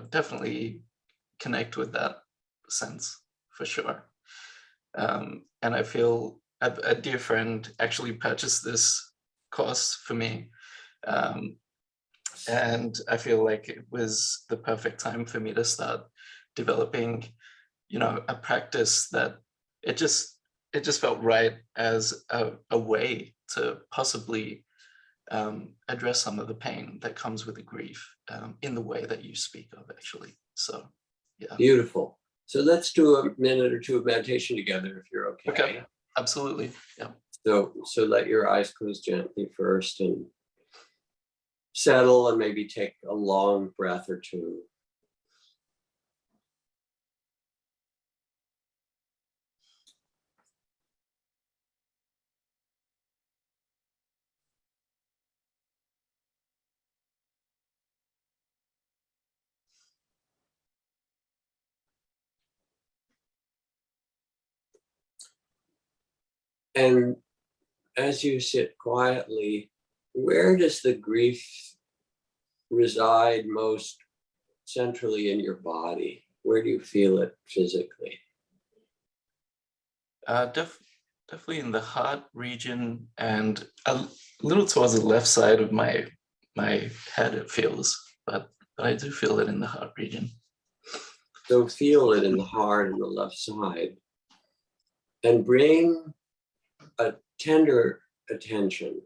[SPEAKER 7] Definitely connect with that sense for sure. And I feel a dear friend actually purchased this course for me. And I feel like it was the perfect time for me to start developing, you know, a practice that it just felt right as a way to possibly address some of the pain that comes with the grief in the way that you speak of, actually. So, yeah.
[SPEAKER 1] Beautiful. So let's do a minute or two of meditation together, if you're okay.
[SPEAKER 7] Okay, absolutely. Yeah.
[SPEAKER 1] So let your eyes close gently first and settle, and maybe take a long breath or two. And as you sit quietly, where does the grief reside most centrally in your body? Where do you feel it physically?
[SPEAKER 7] Definitely in the heart region and a little towards the left side of my head, it feels, but I do feel it in the heart region.
[SPEAKER 1] So feel it in the heart and the left side, and bring a tender attention,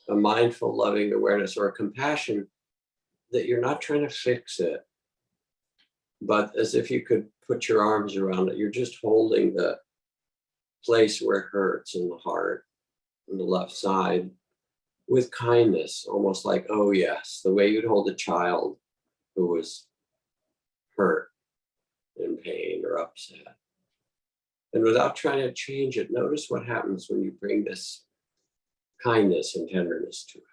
[SPEAKER 1] a mindful, loving awareness, or a compassion that you're not trying to fix it, but as if you could put your arms around it. You're just holding the place where it hurts in the heart, on the left side, with kindness, almost like, oh yes, the way you'd hold a child who was hurt, in pain, or upset. And without trying to change it, notice what happens when you bring this kindness and tenderness to it.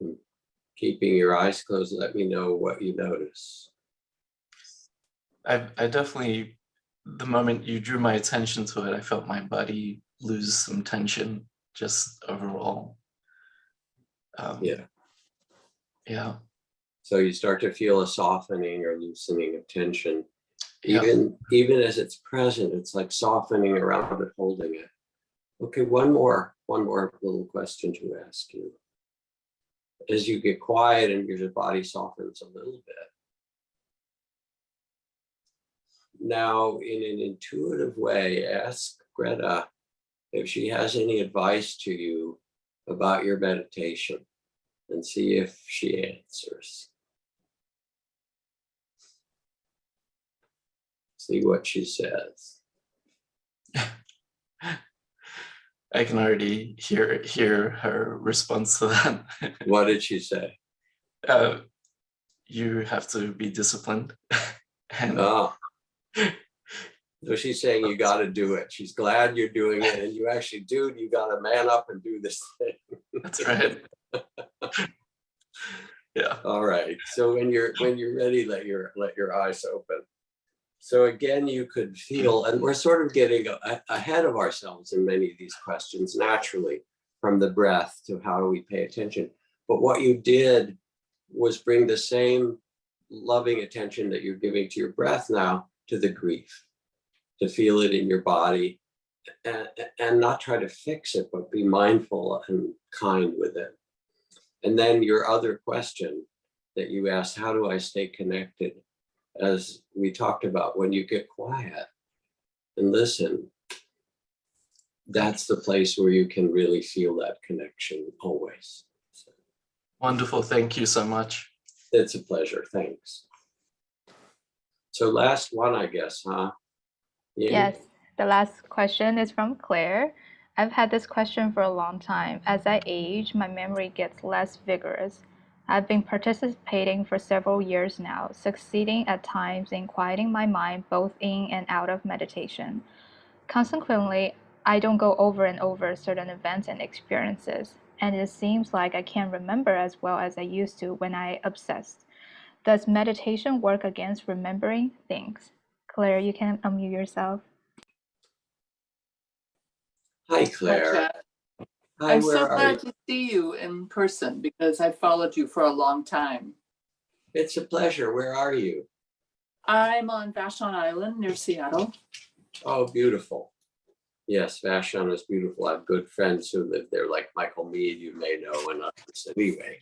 [SPEAKER 1] And keeping your eyes closed, let me know what you notice.
[SPEAKER 7] I definitely, the moment you drew my attention to it, I felt my body lose some tension just overall.
[SPEAKER 1] Yeah.
[SPEAKER 7] Yeah.
[SPEAKER 1] So you start to feel a softening or loosening of tension.
[SPEAKER 7] Yeah.
[SPEAKER 1] Even as it's present, it's like softening around it, holding it. Okay, one more little question to ask you. As you get quiet and your body softens a little bit, now in an intuitive way, ask Greta if she has any advice to you about your meditation, and see if she answers. See what she says.
[SPEAKER 7] I can already hear her response to that.
[SPEAKER 1] What did she say?
[SPEAKER 7] You have to be disciplined. And
[SPEAKER 1] Oh. So she's saying you got to do it. She's glad you're doing it, and you actually do. You got to man up and do this thing.
[SPEAKER 7] that's right. Yeah.
[SPEAKER 1] All right. So when you're ready, let your eyes open. So again, you could feel, and we're sort of getting ahead of ourselves in many of these questions naturally, from the breath to how do we pay attention. But what you did was bring the same loving attention that you're giving to your breath now to the grief, to feel it in your body and not try to fix it, but be mindful and kind with it. And then your other question that you asked, how do I stay connected? As we talked about, when you get quiet and listen, that's the place where you can really feel that connection always. So,
[SPEAKER 7] Wonderful. Thank you so much.
[SPEAKER 1] it's a pleasure. Thanks. So last one, I guess, huh? Yeah.
[SPEAKER 2] Yes, the last question is from Claire. I've had this question for a long time. As I age, my memory gets less vigorous. I've been participating for several years now, succeeding at times in quieting my mind both in and out of meditation. Consequently, I don't go over and over certain events and experiences, and it seems like I can't remember as well as I used to when I obsessed. Does meditation work against remembering things? Claire, you can unmute yourself.
[SPEAKER 1] Hi,
[SPEAKER 8] Hi,
[SPEAKER 1] Claire.
[SPEAKER 8] Chad.
[SPEAKER 1] Hi,
[SPEAKER 8] I'm
[SPEAKER 1] where
[SPEAKER 8] so
[SPEAKER 1] are
[SPEAKER 8] glad
[SPEAKER 1] you?
[SPEAKER 8] to see you in person because I followed you for a long time.
[SPEAKER 1] It's a pleasure. Where are you?
[SPEAKER 8] I'm on Vashon Island near Seattle.
[SPEAKER 1] Oh, beautiful. Yes, Vashon is beautiful. I have good friends who live there, like Michael Mead, you may know, and others. Anyway,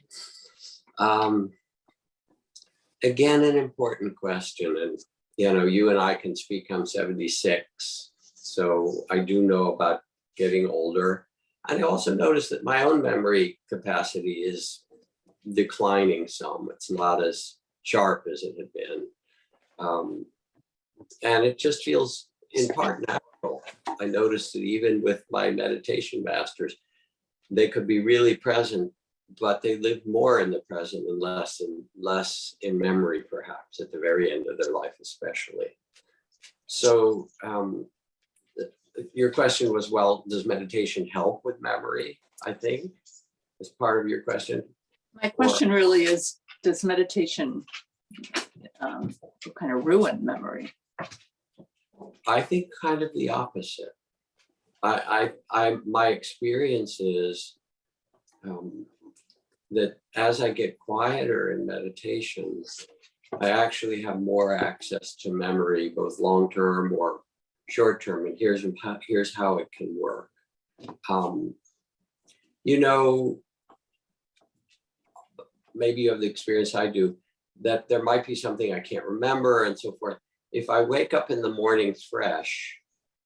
[SPEAKER 1] again, an important question. And, you know, you and I can speak. I'm 76. So I do know about getting older. And I also noticed that my own memory capacity is declining some. It's not as sharp as it had been. And it just feels in part natural. I noticed that even with my meditation masters, they could be really present, but they live more in the present and less in memory, perhaps at the very end of their life, especially. So your question was, well, does meditation help with memory? I think is part of your question.
[SPEAKER 8] My question really is, does meditation kind of ruin memory?
[SPEAKER 1] I think kind of the opposite. My experience is that as I get quieter in meditations, I actually have more access to memory, both long-term or short-term. And here's how it can work. You know, maybe you have the experience I do, that there might be something I can't remember and so forth. If I wake up in the morning fresh,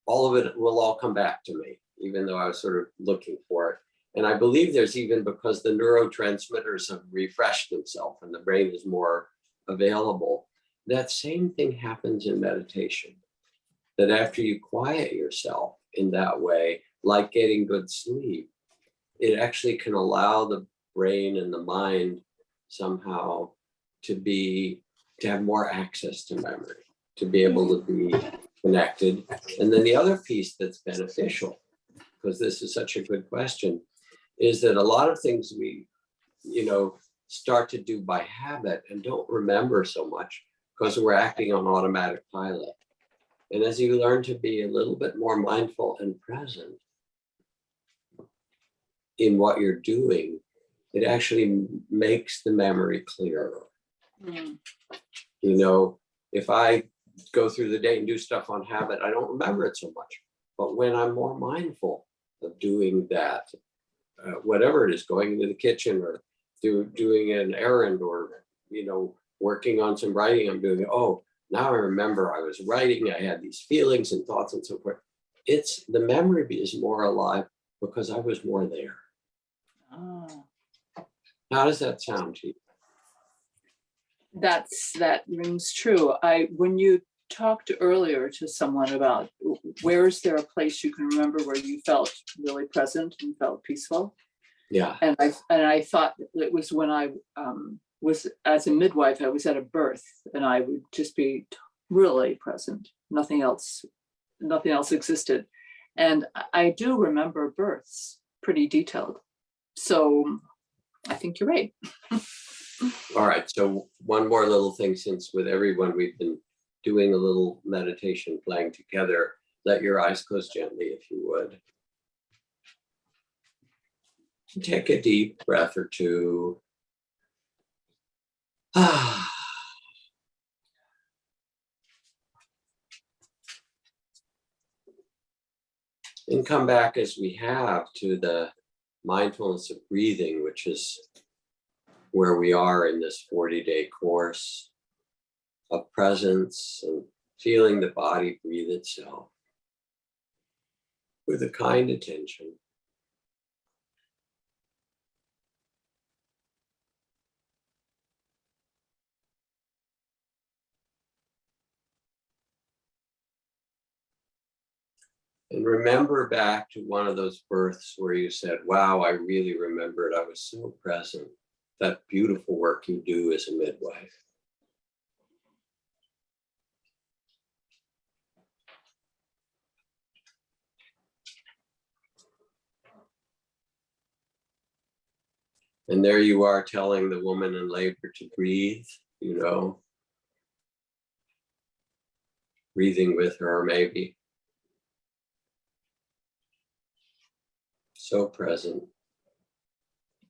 [SPEAKER 1] all of it will all come back to me, even though I was sort of looking for it. And I believe there's even because the neurotransmitters have refreshed themselves and the brain is more available. That same thing happens in meditation, that after you quiet yourself in that way, like getting good sleep, it actually can allow the brain and the mind somehow to have more access to memory, to be able to be connected. And then the other piece that's beneficial, because this is such a good question, is that a lot of things we, start to do by habit and don't remember so much because we're acting on automatic pilot. And as you learn to be a little bit more mindful and present in what you're doing, it actually makes the memory clearer.
[SPEAKER 8] Mm.
[SPEAKER 1] If I go through the day and do stuff on habit, I don't remember it so much. But when I'm more mindful of doing that, whatever it is, going into the kitchen or doing an errand or, working on some writing, I'm doing, now I remember I was writing, I had these feelings and thoughts and so forth. The memory is more alive because I was more there.
[SPEAKER 8] Oh.
[SPEAKER 1] How does that sound to you?
[SPEAKER 8] That rings true. When you talked earlier to someone about where is there a place you can remember where you felt really present and felt peaceful?
[SPEAKER 1] Yeah.
[SPEAKER 8] And I thought it was when I was as a midwife, I was at a birth and I would just be really present. Nothing else existed. And I do remember births pretty detailed. So I think you're right.
[SPEAKER 1] All right. So one more little thing, since with everyone we've been doing a little meditation playing together, let your eyes close gently if you would. Take a deep breath or two. And come back as we have to the mindfulness of breathing, which is where we are in this 40-day course of presence and feeling the body breathe itself with a kind attention. And remember back to one of those births where you said, wow, I really remembered. I was so present. That beautiful work you do as a midwife. And there you are telling the woman in labor to breathe, you know, breathing with her maybe. So present.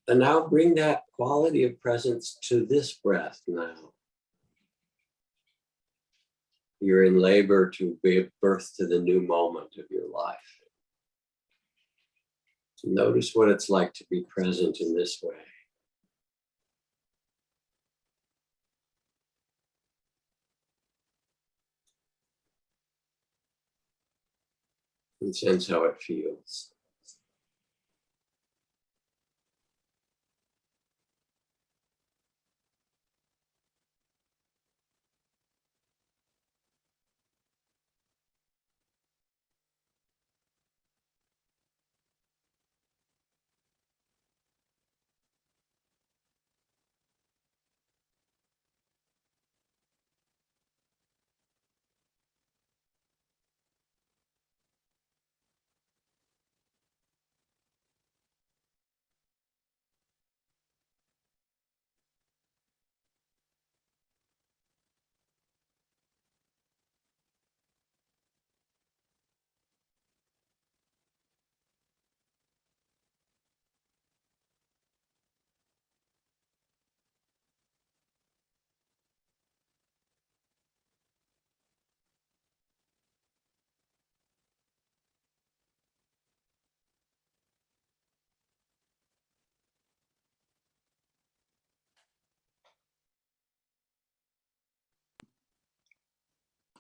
[SPEAKER 1] And now bring that quality of presence to this breath now. You're in labor to give birth to the new moment of your life. So notice what it's like to be present in this way. And sense how it feels.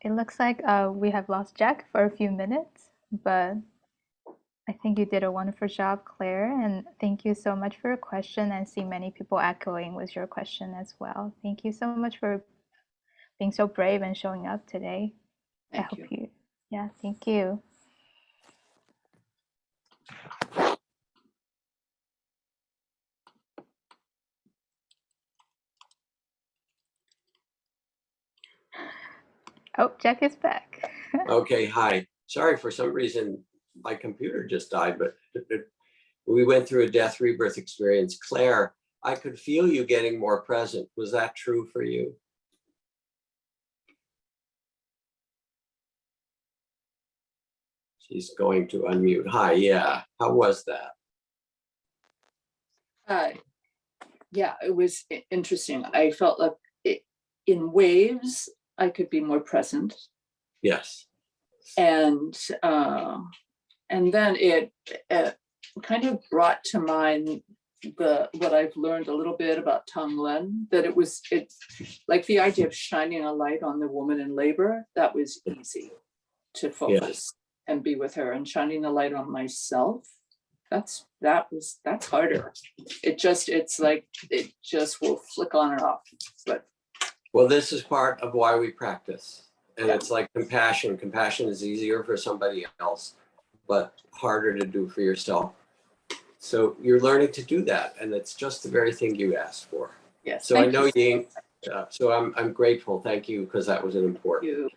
[SPEAKER 2] It looks like we have lost Jack for a few minutes, but I think you did a wonderful job, Claire, and thank you so much for your question. I see many people echoing with your question as well. Thank you so much for being so brave and showing up today. I hope you, yeah, thank you. Oh, Jack is back.
[SPEAKER 1] Okay, hi. Sorry, for some reason, my computer just died, but we went through a death rebirth experience. Claire, I could feel you getting more present. Was that true for you? She's going to unmute. Hi, yeah. How was that?
[SPEAKER 8] Yeah, it was interesting. I felt like in waves, I could be more present.
[SPEAKER 1] Yes.
[SPEAKER 8] And then it kind of brought to mind what I've learned a little bit about Tonglen, that it's like the idea of shining a light on the woman in labor. That was easy to focus and be with her, and shining the light on myself. That's harder. It's like it just will flick on and off. But
[SPEAKER 1] well, this is part of why we practice. And it's like compassion. Compassion is easier for somebody else, but harder to do for yourself. So you're learning to do that, and it's just the very thing you asked for.
[SPEAKER 8] yes.
[SPEAKER 1] So I know Ying. So I'm grateful. Thank you, because that was an important.
[SPEAKER 8] You.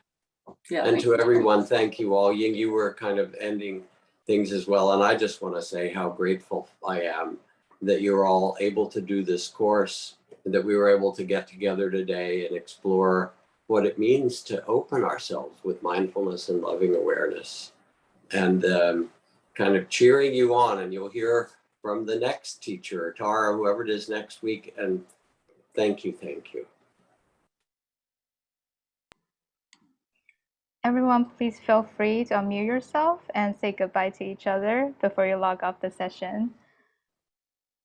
[SPEAKER 8] Yeah.
[SPEAKER 1] And to everyone, thank you all. Ying, you were kind of ending things as well, and I just want to say how grateful I am that you're all able to do this course, and that we were able to get together today and explore what it means to open ourselves with mindfulness and loving awareness, and kind of cheering you on. And you'll hear from the next teacher, Tara, whoever it is next week. And thank you, thank you.
[SPEAKER 2] Everyone, please feel free to unmute yourself and say goodbye to each other before you log off the session.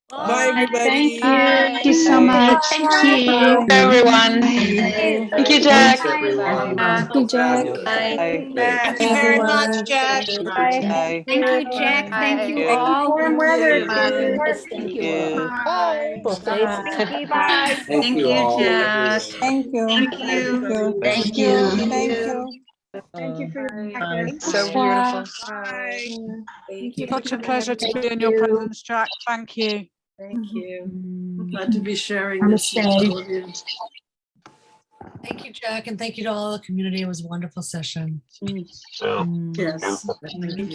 [SPEAKER 4] Bye, everybody.
[SPEAKER 5] Thank you so much.
[SPEAKER 9] Thank you.
[SPEAKER 5] Everyone.
[SPEAKER 1] Thank
[SPEAKER 5] Thank you, Jack.
[SPEAKER 1] Thanks, everyone.
[SPEAKER 6] Thank you, Jack.
[SPEAKER 1] Fabulous.
[SPEAKER 10] Bye.
[SPEAKER 1] Thanks.
[SPEAKER 10] Thank you very much, Jack.
[SPEAKER 2] Bye.
[SPEAKER 9] Thank you, Jack. Thank you all.
[SPEAKER 6] Warm weather.
[SPEAKER 10] Bye.
[SPEAKER 6] Thank you all.
[SPEAKER 10] Bye.
[SPEAKER 9] Bye.
[SPEAKER 1] Thank
[SPEAKER 9] Thank
[SPEAKER 1] you
[SPEAKER 9] you,
[SPEAKER 1] all.
[SPEAKER 9] Jack.
[SPEAKER 1] Everyone.
[SPEAKER 11] Thank you.
[SPEAKER 9] Thank you.
[SPEAKER 11] Thank
[SPEAKER 9] Thank you.
[SPEAKER 11] you.
[SPEAKER 10] Thank you for your practice.
[SPEAKER 5] So beautiful.
[SPEAKER 4] Bye.
[SPEAKER 10] Thank you.
[SPEAKER 12] Such a pleasure to be in your presence, Jack. Thank you.
[SPEAKER 8] Thank you. I'm glad to be sharing this with all of you.
[SPEAKER 10] Thank you, Jack, and thank you to all the community. It was a wonderful session.
[SPEAKER 8] Yes. Thank you.
[SPEAKER 1] Thank